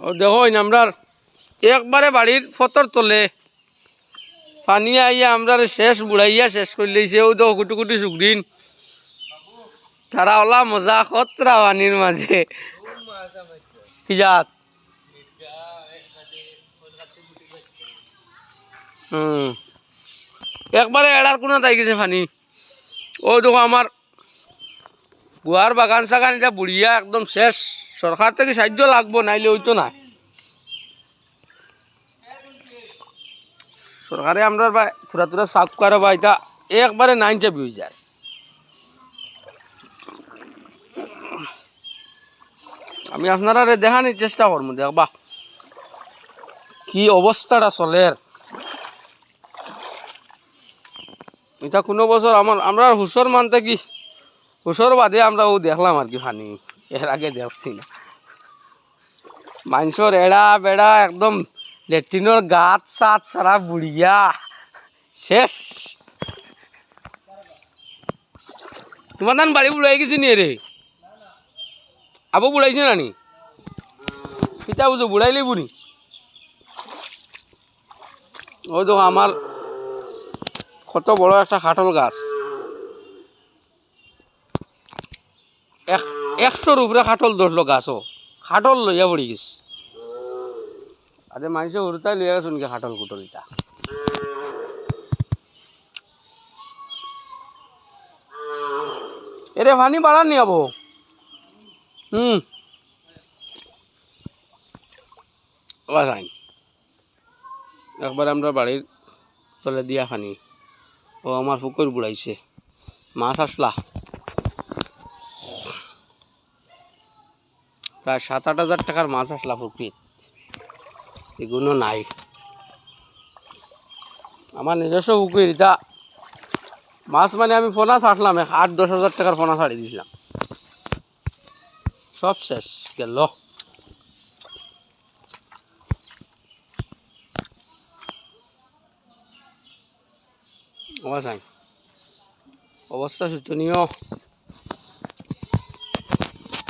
ও দেখো আমরা একবারে বাড়ির ফতর তলে পানি আইয়া আমরা শেষ বুড়াইয়া শেষ করে লইছে। ও দেখো কুটি কুটি শুকরিন তারা ওলা মজা খতরা পানির মাঝে কি জাত। একবারে এড়ার কোনো তাই গেছে পানি। ও দেখো আমার গুয়ার বাগান সাগান এটা বুড়িয়া একদম শেষ। সরকার থেকে সাহায্য লাগবো, নাইলে হইতো না। সরকারে আমরা থোড়া থোড়া সাফ করে বা এটা একবারে নাইন চাপি হয়ে যায়। আমি আপনারা দেখানোর চেষ্টা করবো, দেখবা কি অবস্থাটা চলের। এটা কোনো বছর আমরা হুসর মানতে কি হুসর বাদে আমরা ও দেখলাম আর কি পানি, এর আগে দেখছি না। মানুষের এড়া বেড়া একদম লেট্রিনের গাছ সাত সারা বুড়িয়া শেষ। তোমার ধান বাড়ি বুড়াই গেছি নি রে? আবু বুড়াইছে নানি? পিতা বুঝো বুড়াইলে বুড়ি। ওই তো আমার কত বড় একটা কাঠল গাছ, 100-র উপরে কাঠল ধরলো গাছও, খাটল লইয়া পড়ি গেছে। আরে মানুষে উড়তাই লইয়া গেছে নাকি খাটল কুটল এটা। এরে পানি বাড়ান নি আবো। একবার আমরা বাড়ির তলে দিয়া পানি। ও আমার পুকুর বুড়াইছে, মাছ আসলা প্রায় 7-8 হাজার টাকার মাছ আসলা পুকুরিত, এগুলো নাই। আমার নিজস্ব পুকুর এটা মাছ মানে আমি ফোনা ছাড়লাম 8-10 হাজার টাকার ফোনা ছাড়ি দিয়েছিলাম, সব শেষ গেল। অবস্থা শোচনীয়।